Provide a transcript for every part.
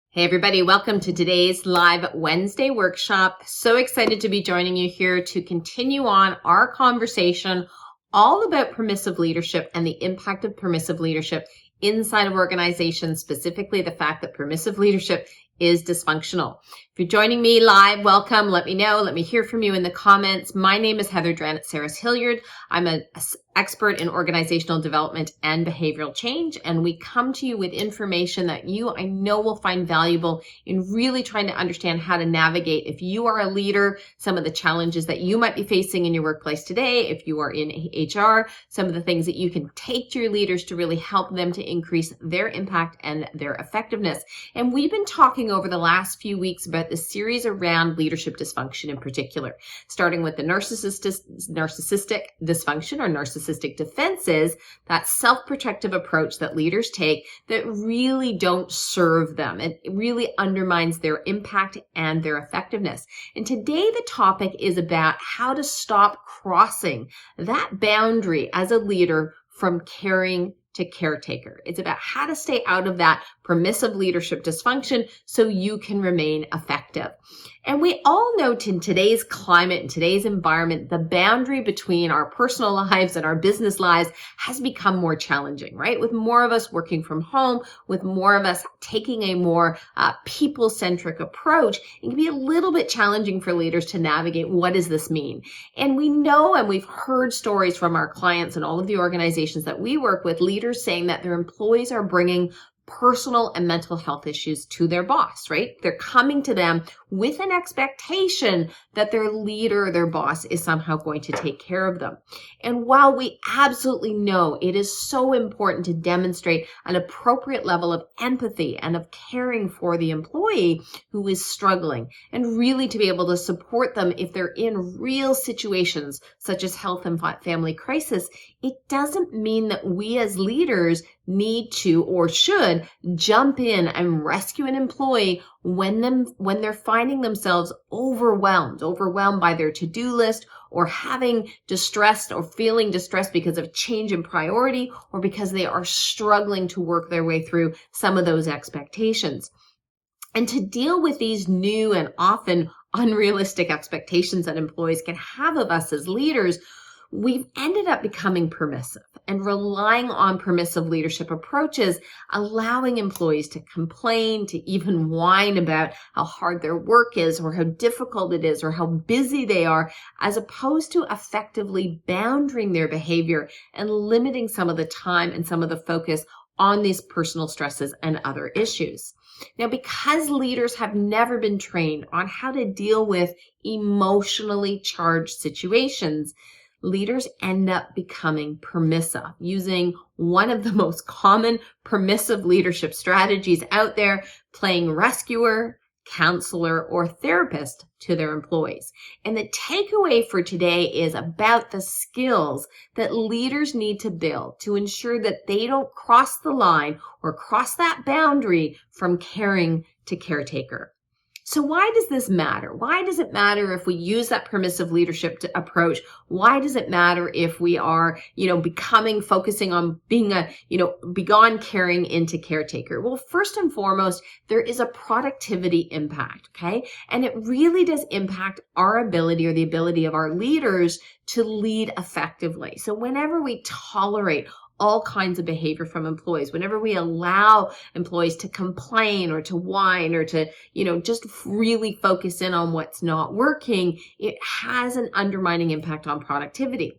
Hey everybody, welcome to today's live Wednesday workshop. So excited to be joining you here to continue on our conversation all about permissive leadership and the impact of permissive leadership inside of organizations, specifically the fact that permissive leadership is dysfunctional. If you're joining me live, welcome. Let me know. Let me hear from you in the comments. My name is Dranitsaris-Hilliard. I'm an expert in organizational development and behavioral change, and we come to you with information that I know will find valuable in really trying to understand how to navigate, if you are a leader, some of the challenges that you might be facing in your workplace today. If you are in HR, some of the things that you can take to your leaders to really help them to increase their impact and their effectiveness. And we've been talking over the last few weeks about the series around leadership dysfunction in particular, starting with the narcissistic dysfunction or narcissistic defenses, that self-protective approach that leaders take that really don't serve them. It really undermines their impact and their effectiveness. And today the topic is about how to stop crossing that boundary as a leader from caring to caretaker. It's about how to stay out of that permissive leadership dysfunction so you can remain effective. And we all know in today's climate, in today's environment, the boundary between our personal lives and our business lives has become more challenging, right? With more of us working from home, with more of us taking a more people-centric approach, it can be a little bit challenging for leaders to navigate what does this mean. And we know, and we've heard stories from our clients and all of the organizations that we work with, leaders saying that their employees are bringing personal and mental health issues to their boss, right? They're coming to them with an expectation that their leader, their boss, is somehow going to take care of them. And while we absolutely know it is so important to demonstrate an appropriate level of empathy and of caring for the employee who is struggling, and really to be able to support them if they're in real situations such as health and family crisis, it doesn't mean that we as leaders need to or should jump in and rescue an employee when they're finding themselves overwhelmed by their to-do list, or having distressed or feeling distressed because of change in priority, or because they are struggling to work their way through some of those expectations. And to deal with these new and often unrealistic expectations that employees can have of us as leaders, we've ended up becoming permissive and relying on permissive leadership approaches, allowing employees to complain, to even whine about how hard their work is or how difficult it is or how busy they are, as opposed to effectively boundarying their behavior and limiting some of the time and some of the focus on these personal stresses and other issues. Now, because leaders have never been trained on how to deal with emotionally charged situations, leaders end up becoming permissive, using one of the most common permissive leadership strategies out there, playing rescuer, counselor, or therapist to their employees. And the takeaway for today is about the skills that leaders need to build to ensure that they don't cross the line or cross that boundary from caring to caretaker. So why does this matter? Why does it matter if we use that permissive leadership approach? Why does it matter if we are, focusing on being beyond caring into caretaker? Well, first and foremost, there is a productivity impact, okay? And it really does impact our ability or the ability of our leaders to lead effectively. So whenever we tolerate all kinds of behavior from employees, whenever we allow employees to complain or to whine or to, just really focus in on what's not working, it has an undermining impact on productivity.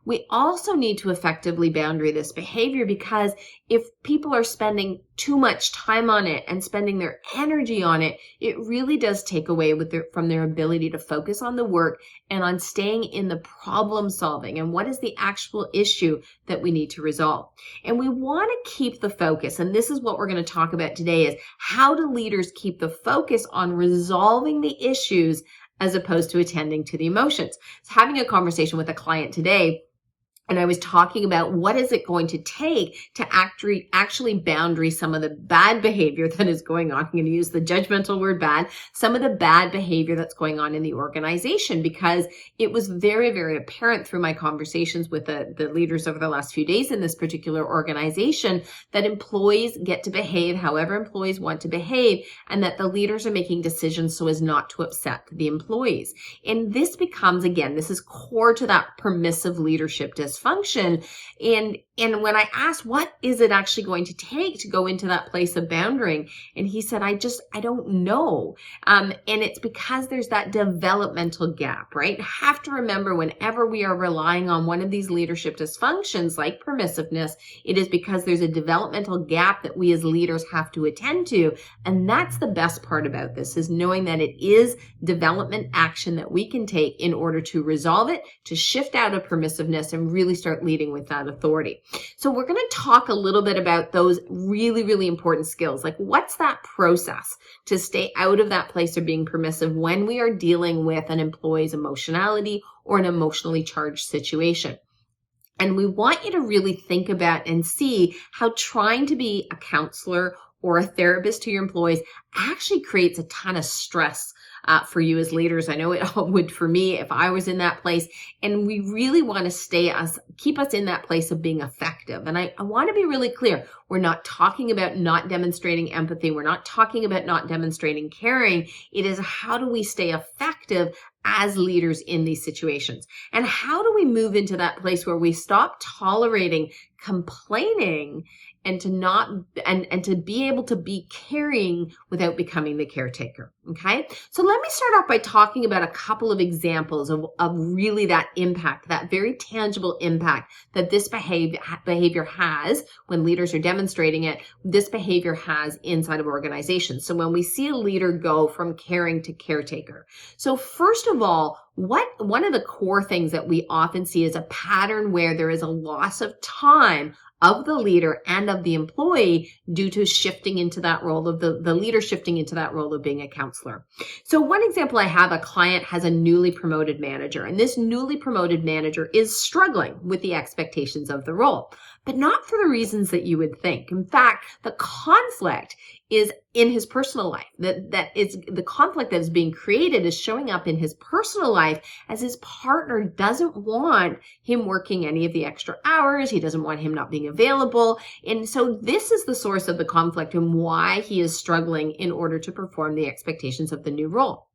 We also need to effectively boundary this behavior, because if people are spending too much time on it and spending their energy on it, it really does take away from their ability to focus on the work and on staying in the problem solving and what is the actual issue that we need to resolve. And we want to keep the focus, and this is what we're going to talk about today, is how do leaders keep the focus on resolving the issues as opposed to attending to the emotions. So having a conversation with a client today, And I was talking about what is it going to take to actually boundary some of the bad behavior that is going on. I'm going to use the judgmental word bad, some of the bad behavior that's going on in the organization, because it was very, very apparent through my conversations with the leaders over the last few days in this particular organization that employees get to behave however employees want to behave, and that the leaders are making decisions so as not to upset the employees. And this becomes, again, this is core to that permissive leadership dysfunction. And when I asked, what is it actually going to take to go into that place of boundarying? And he said, I don't know. And it's because there's that developmental gap, right? Have to remember, whenever we are relying on one of these leadership dysfunctions like permissiveness, it is because there's a developmental gap that we as leaders have to attend to. And that's the best part about this, is knowing that it is development action that we can take in order to resolve it, to shift out of permissiveness and really start leading with that authority. So we're going to talk a little bit about those really, really important skills. Like, what's that process to stay out of that place of being permissive when we are dealing with an employee's emotionality or an emotionally charged situation? And we want you to really think about and see how trying to be a counselor or a therapist to your employees actually creates a ton of stress for you as leaders. I know it would for me if I was in that place. And we really want to keep us in that place of being effective. And I want to be really clear. We're not talking about not demonstrating empathy. We're not talking about not demonstrating caring. It is, how do we stay effective as leaders in these situations? And how do we move into that place where we stop tolerating complaining and to be able to be caring without becoming the caretaker? Okay. So let me start off by talking about a couple of examples of really that impact, that very tangible impact that this behavior has when leaders are demonstrating it, this behavior has inside of organizations. So when we see a leader go from caring to caretaker. So first of all, one of the core things that we often see is a pattern where there is a loss of time of the leader and of the employee due to shifting into that role of the leader shifting into that role of being a counselor. So one example I have, a client has a newly promoted manager, and this newly promoted manager is struggling with the expectations of the role, but not for the reasons that you would think. In fact, the conflict is in his personal life. That is the conflict that is being created is showing up in his personal life, as his partner doesn't want him working any of the extra hours. He doesn't want him not being available. And so this is the source of the conflict and why he is struggling in order to perform the expectations of the new role.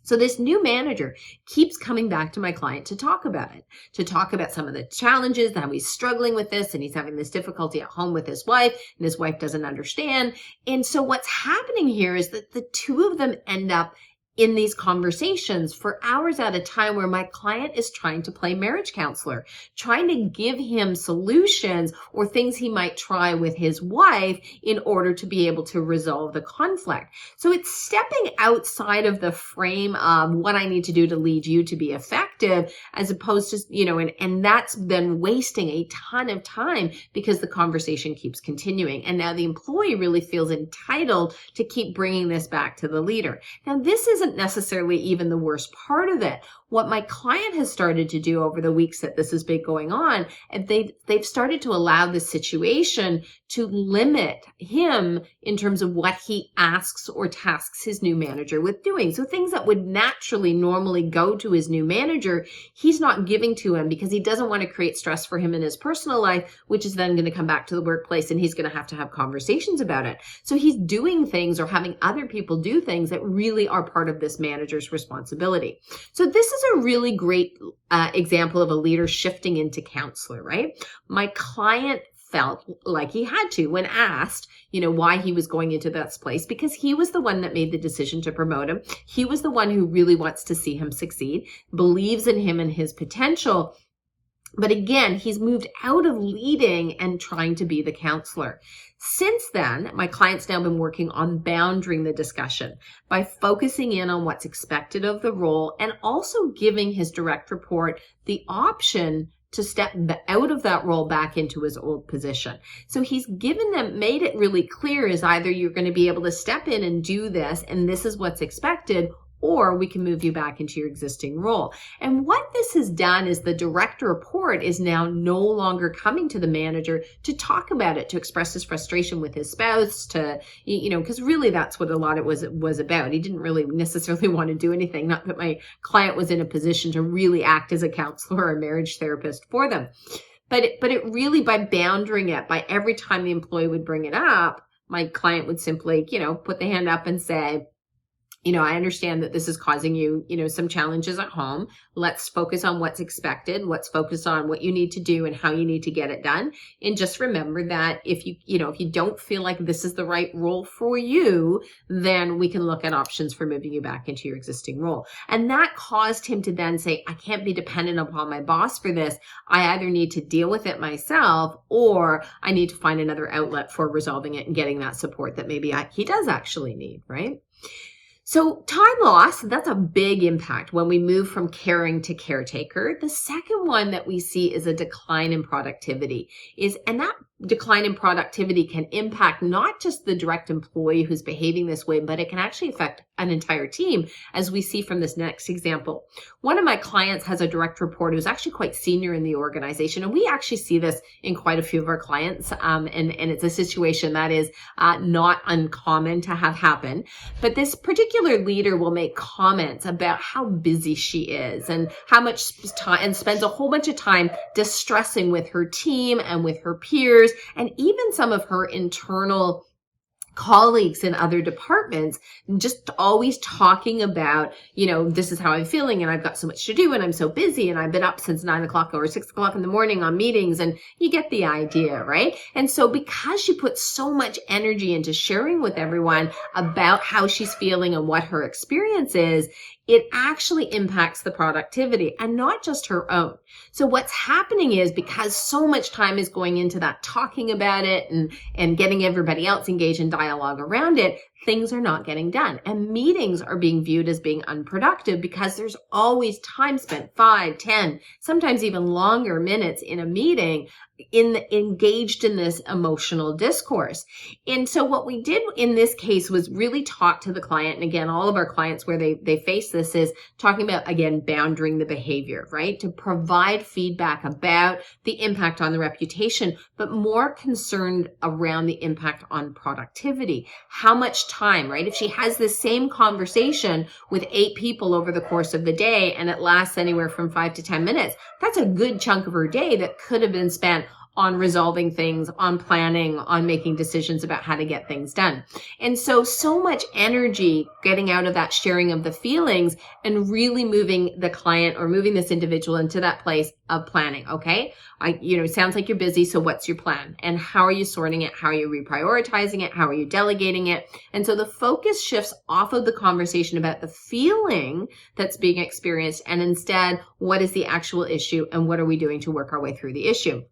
So this new manager keeps coming back to my client to talk about it, to talk about some of the challenges, how he's struggling with this, and he's having this difficulty at home with his wife, and his wife doesn't understand. And so what's happening here is that the two of them end up in these conversations for hours at a time, where my client is trying to play marriage counselor, trying to give him solutions or things he might try with his wife in order to be able to resolve the conflict. So it's stepping outside of the frame of what I need to do to lead you to be effective, as opposed to, and that's then wasting a ton of time because the conversation keeps continuing. And now the employee really feels entitled to keep bringing this back to the leader. Now, this isn't necessarily even the worst part of it. What my client has started to do over the weeks that this has been going on, and they've started to allow this situation to limit him in terms of what he asks or tasks his new manager with doing. So things that would naturally normally go to his new manager, he's not giving to him because he doesn't want to create stress for him in his personal life, which is then going to come back to the workplace, and he's going to have conversations about it. So he's doing things or having other people do things that really are part of this manager's responsibility. So this is a really great example of a leader shifting into counselor, right? My client felt like he had to when asked, why he was going into that place, because he was the one that made the decision to promote him. He was the one who really wants to see him succeed, believes in him and his potential. But again, he's moved out of leading and trying to be the counselor. Since then, my client's now been working on boundarying the discussion by focusing in on what's expected of the role, and also giving his direct report the option to step out of that role back into his old position. So he's made it really clear, is either you're going to be able to step in and do this, and this is what's expected, or we can move you back into your existing role. And what this has done is the direct report is now no longer coming to the manager to talk about it, to express his frustration with his spouse, to, because really that's what a lot of it was about. He didn't really necessarily want to do anything. Not that my client was in a position to really act as a counselor or a marriage therapist for them. But it really, by boundarying it, by every time the employee would bring it up, my client would simply, put the hand up and say, I understand that this is causing you, some challenges at home. Let's focus on what's expected. Let's focus on what you need to do and how you need to get it done. And just remember that if you don't feel like this is the right role for you, then we can look at options for moving you back into your existing role. And that caused him to then say, I can't be dependent upon my boss for this. I either need to deal with it myself, or I need to find another outlet for resolving it and getting that support that maybe he does actually need, right? So time loss, that's a big impact when we move from caring to caretaker. The second one that we see is a decline in productivity. And that decline in productivity can impact not just the direct employee who's behaving this way, but it can actually affect an entire team, as we see from this next example. One of my clients has a direct report who's actually quite senior in the organization, and we actually see this in quite a few of our clients, and it's a situation that is not uncommon to have happen. But this particular leader will make comments about how busy she is and how much time, and spends a whole bunch of time distressing with her team and with her peers, and even some of her internal colleagues in other departments, just always talking about, this is how I'm feeling and I've got so much to do and I'm so busy and I've been up since 9 o'clock or 6 o'clock in the morning on meetings, and you get the idea, right? And so because she puts so much energy into sharing with everyone about how she's feeling and what her experience is, it actually impacts the productivity and not just her own. So what's happening is, because so much time is going into that talking about it and getting everybody else engaged in dialogue around it, things are not getting done. And meetings are being viewed as being unproductive because there's always time spent, 5, 10, sometimes even longer minutes in a meeting engaged in this emotional discourse. And so what we did in this case was really talk to the client. And again, all of our clients where they face this is talking about, again, boundarying the behavior, right? To provide feedback about the impact on the reputation, but more concerned around the impact on productivity. How much time, right? If she has the same conversation with 8 people over the course of the day and it lasts anywhere from 5 to 10 minutes, that's a good chunk of her day that could have been spent on resolving things, on planning, on making decisions about how to get things done. And so much energy getting out of that sharing of the feelings and really moving the client or moving this individual into that place of planning. Okay. It sounds like you're busy. So what's your plan? And how are you sorting it? How are you reprioritizing it? How are you delegating it? And so the focus shifts off of the conversation about the feeling that's being experienced, and instead, what is the actual issue and what are we doing to work our way through the issue?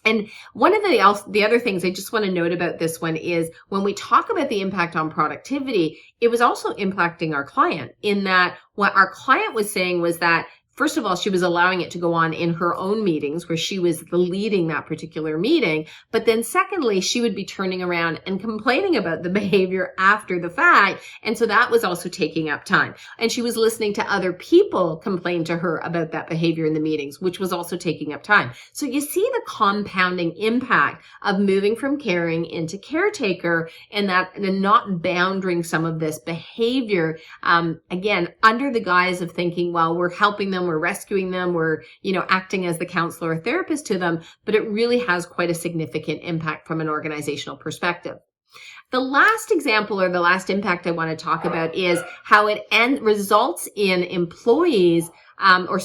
And one of the other things I just want to note about this one is, when we talk about the impact on productivity, it was also impacting our client, in that what our client was saying was that, first of all, she was allowing it to go on in her own meetings where she was leading that particular meeting. But then secondly, she would be turning around and complaining about the behavior after the fact. And so that was also taking up time. And she was listening to other people complain to her about that behavior in the meetings, which was also taking up time. So you see the compounding impact of moving from caring into caretaker, and not bounding some of this behavior, again, under the guise of thinking, well, we're helping them, we're rescuing them, we're, acting as the counselor or therapist to them, but it really has quite a significant impact from an organizational perspective. The last example, or the last impact I want to talk about, is how it results in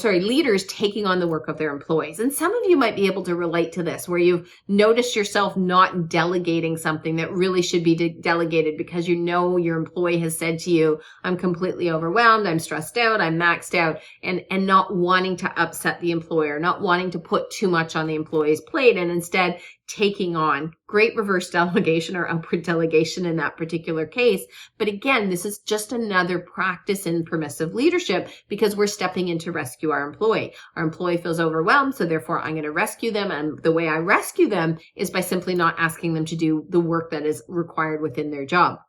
leaders taking on the work of their employees. And some of you might be able to relate to this, where you've noticed yourself not delegating something that really should be delegated because your employee has said to you, I'm completely overwhelmed, I'm stressed out, I'm maxed out, and not wanting to upset the employer, not wanting to put too much on the employee's plate, and instead taking on great reverse delegation or upward delegation in that particular case. But again, this is just another practice in permissive leadership, because we're stepping in to rescue our employee. Our employee feels overwhelmed, so therefore I'm going to rescue them. And the way I rescue them is by simply not asking them to do the work that is required within their job.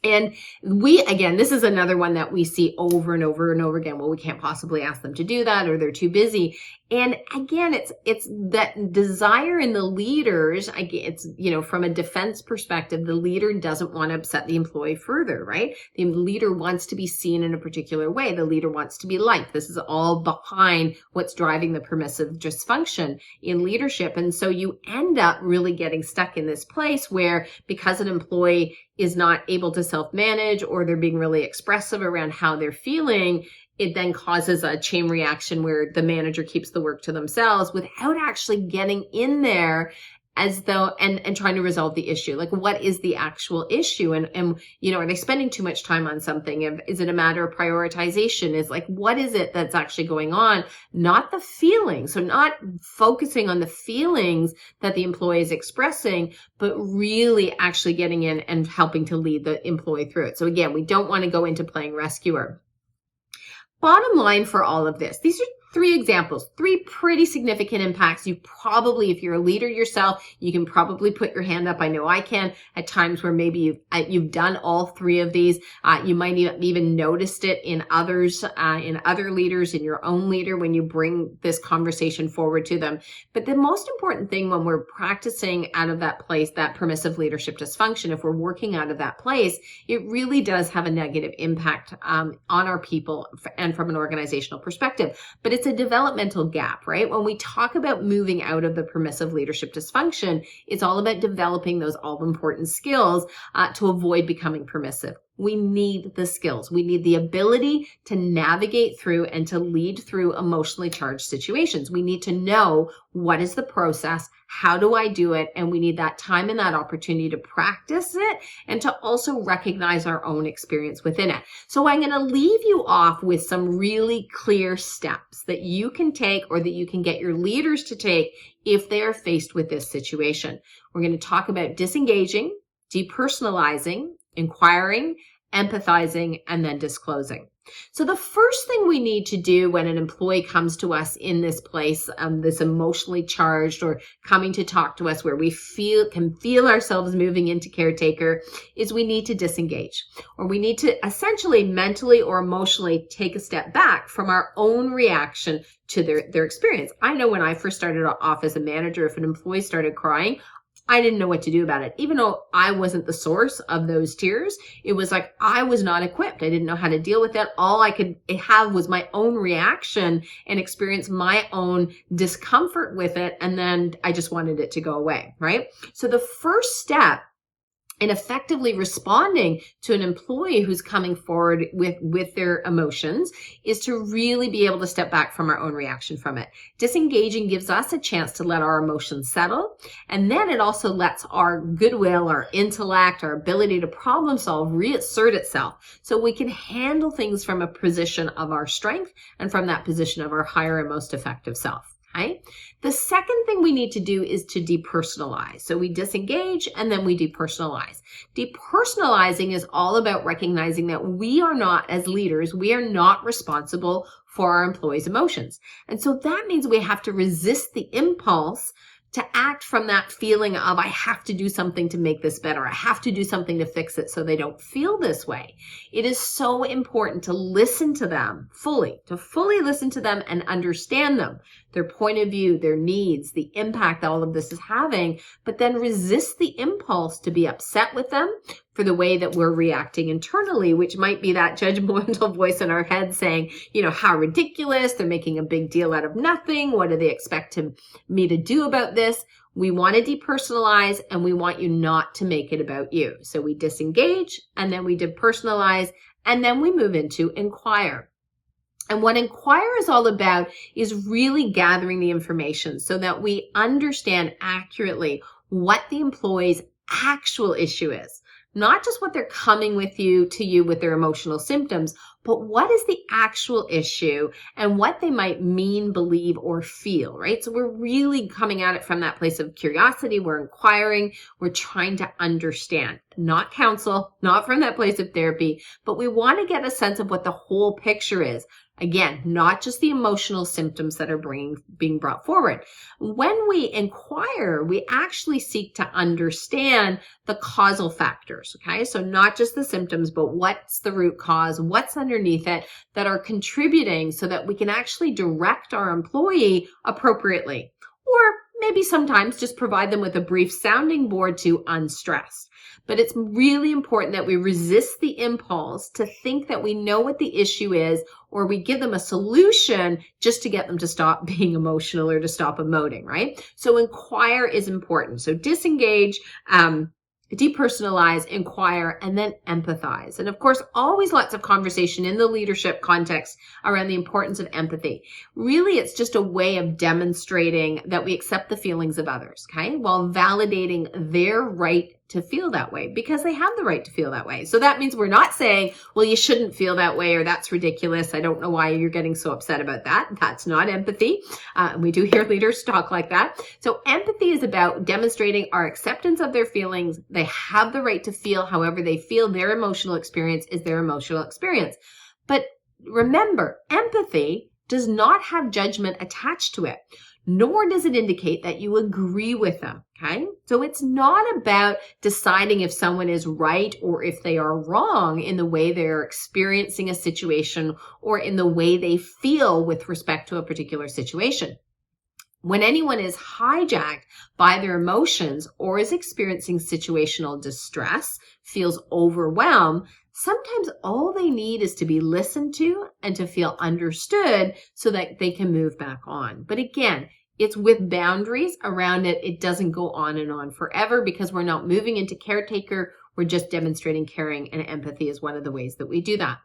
And again, this is another one that we see over and over and over again. Well, we can't possibly ask them to do that, or they're too busy. And again, it's that desire in the leaders. It's, from a defense perspective, the leader doesn't want to upset the employee further, right? The leader wants to be seen in a particular way. The leader wants to be liked. This is all behind what's driving the permissive dysfunction in leadership. And so you end up really getting stuck in this place where, because an employee is not able to self-manage, or they're being really expressive around how they're feeling, it then causes a chain reaction where the manager keeps the work to themselves without actually getting in there as though, and trying to resolve the issue. Like, what is the actual issue? And are they spending too much time on something? Is it a matter of prioritization? Is like, what is it that's actually going on? Not the feelings. So not focusing on the feelings that the employee is expressing, but really actually getting in and helping to lead the employee through it. So again, we don't want to go into playing rescuer. Bottom line for all of this, these are 3 examples, 3 pretty significant impacts. You probably, if you're a leader yourself, you can probably put your hand up. I know I can at times where maybe you've done all 3 of these. You might even noticed it in others, in other leaders, in your own leader, when you bring this conversation forward to them. But the most important thing when we're practicing out of that place, that permissive leadership dysfunction, if we're working out of that place, it really does have a negative impact on our people and from an organizational perspective. But it's a developmental gap, right? When we talk about moving out of the permissive leadership dysfunction, it's all about developing those all-important skills to avoid becoming permissive. We need the skills. We need the ability to navigate through and to lead through emotionally charged situations. We need to know what is the process, how do I do it, and we need that time and that opportunity to practice it and to also recognize our own experience within it. So I'm going to leave you off with some really clear steps that you can take, or that you can get your leaders to take if they are faced with this situation. We're going to talk about disengaging, depersonalizing, inquiring, empathizing, and then disclosing. So the first thing we need to do when an employee comes to us in this place, this emotionally charged, or coming to talk to us where we can feel ourselves moving into caretaker, is we need to disengage, or we need to essentially mentally or emotionally take a step back from our own reaction to their experience. I know when I first started off as a manager, if an employee started crying, I didn't know what to do about it. Even though I wasn't the source of those tears, it was like I was not equipped. I didn't know how to deal with it. All I could have was my own reaction and experience my own discomfort with it. And then I just wanted it to go away, right? So the first step in effectively responding to an employee who's coming forward with their emotions is to really be able to step back from our own reaction from it. Disengaging gives us a chance to let our emotions settle. And then it also lets our goodwill, our intellect, our ability to problem solve reassert itself. So we can handle things from a position of our strength and from that position of our higher and most effective self. Right? The second thing we need to do is to depersonalize. So we disengage and then we depersonalize. Depersonalizing is all about recognizing that we are not, as leaders, we are not responsible for our employees' emotions. And so that means we have to resist the impulse to act from that feeling of, I have to do something to make this better. I have to do something to fix it so they don't feel this way. It is so important to listen to them fully, to fully listen to them and understand them, their point of view, their needs, the impact that all of this is having, but then resist the impulse to be upset with them for the way that we're reacting internally, which might be that judgmental voice in our head saying, how ridiculous, they're making a big deal out of nothing. What do they expect me to do about this? We want to depersonalize, and we want you not to make it about you. So we disengage, and then we depersonalize, and then we move into inquire. And what Inquire is all about is really gathering the information so that we understand accurately what the employee's actual issue is. Not just what they're coming to you with their emotional symptoms, but what is the actual issue and what they might mean, believe, or feel, right? So we're really coming at it from that place of curiosity. We're inquiring. We're trying to understand, not counsel, not from that place of therapy, but we want to get a sense of what the whole picture is. Again, not just the emotional symptoms that are being brought forward. When we inquire, we actually seek to understand the causal factors, okay? So not just the symptoms, but what's the root cause, what's underneath it that are contributing so that we can actually direct our employee appropriately. Or maybe sometimes just provide them with a brief sounding board to unstress. But it's really important that we resist the impulse to think that we know what the issue is, or we give them a solution just to get them to stop being emotional or to stop emoting, right? So inquire is important. So disengage, depersonalize, inquire, and then empathize. And of course, always lots of conversation in the leadership context around the importance of empathy. Really, it's just a way of demonstrating that we accept the feelings of others, okay? While validating their right to feel that way, because they have the right to feel that way. So that means we're not saying, well, you shouldn't feel that way, or that's ridiculous. I don't know why you're getting so upset about that. That's not empathy. We do hear leaders talk like that. So empathy is about demonstrating our acceptance of their feelings. They have the right to feel however they feel. Their emotional experience is their emotional experience. But remember, empathy does not have judgment attached to it, nor does it indicate that you agree with them, okay? So it's not about deciding if someone is right or if they are wrong in the way they're experiencing a situation or in the way they feel with respect to a particular situation. When anyone is hijacked by their emotions or is experiencing situational distress, feels overwhelmed, sometimes all they need is to be listened to and to feel understood so that they can move back on. But again, it's with boundaries around it. It doesn't go on and on forever because we're not moving into caretaker. We're just demonstrating caring, and empathy is one of the ways that we do that.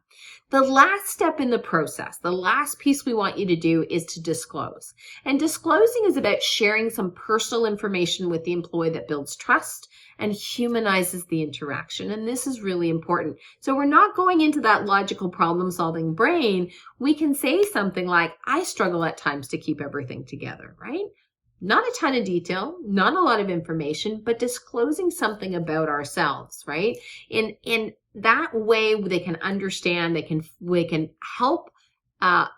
The last step in the process, the last piece we want you to do is to disclose. And disclosing is about sharing some personal information with the employee that builds trust and humanizes the interaction. And this is really important. So we're not going into that logical problem-solving brain. We can say something like, I struggle at times to keep everything together, right? Not a ton of detail, not a lot of information, but disclosing something about ourselves, right? In that way, they can understand, we can help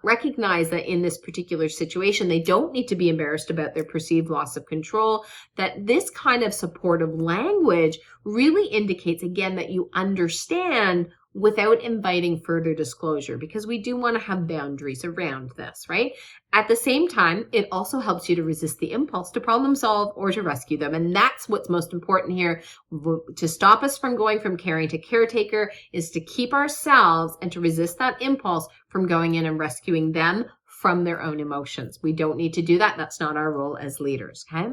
recognize that in this particular situation, they don't need to be embarrassed about their perceived loss of control, that this kind of supportive language really indicates, again, that you understand without inviting further disclosure, because we do want to have boundaries around this, right? At the same time, it also helps you to resist the impulse to problem solve or to rescue them. And that's what's most important here. To stop us from going from caring to caretaker is to keep ourselves and to resist that impulse from going in and rescuing them from their own emotions. We don't need to do that. That's not our role as leaders, okay?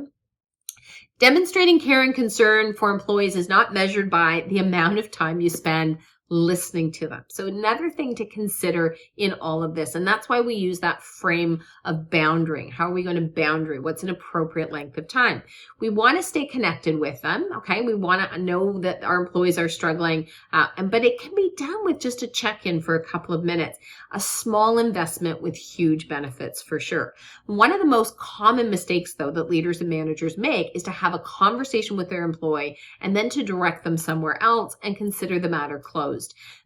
Demonstrating care and concern for employees is not measured by the amount of time you spend listening to them. So another thing to consider in all of this, and that's why we use that frame of boundarying. How are we going to boundary? What's an appropriate length of time? We want to stay connected with them, okay? We want to know that our employees are struggling, but it can be done with just a check-in for a couple of minutes. A small investment with huge benefits for sure. One of the most common mistakes, though, that leaders and managers make is to have a conversation with their employee and then to direct them somewhere else and consider the matter closed.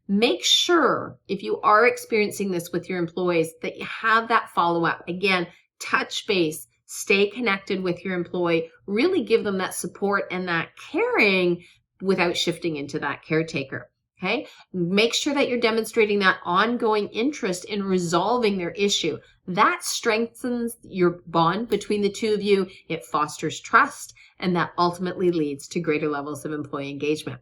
Make sure, if you are experiencing this with your employees, that you have that follow-up. Again, touch base, stay connected with your employee, really give them that support and that caring without shifting into that caretaker. Okay, make sure that you're demonstrating that ongoing interest in resolving their issue. That strengthens your bond between the two of you. It fosters trust, and that ultimately leads to greater levels of employee engagement.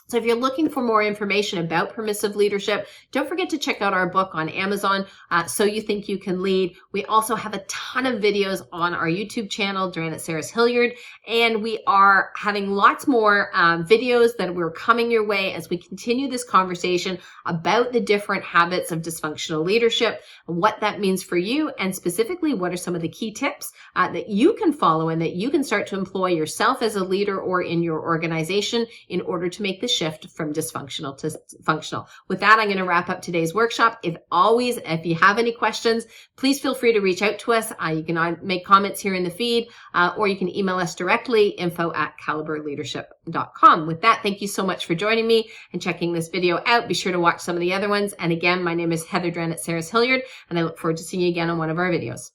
So if you're looking for more information about permissive leadership, don't forget to check out our book on Amazon, So You Think You Can Lead. We also have a ton of videos on our YouTube channel, Dranitsaris-Hilliard, and we are having lots more videos that we're coming your way as we continue this conversation about the different habits of dysfunctional leadership, what that means for you, and specifically what are some of the key tips that you can follow and that you can start to employ yourself as a leader or in your organization in order to make the shift from dysfunctional to functional. With that, I'm going to wrap up today's workshop. If you have any questions, please feel free to reach out to us. You can make comments here in the feed, or you can email us directly, info@caliberleadership.com. With that, thank you so much for joining me and checking this video out. Be sure to watch some of the other ones. And again, my name is Heather Dranitsaris-Hilliard, and I look forward to seeing you again on one of our videos.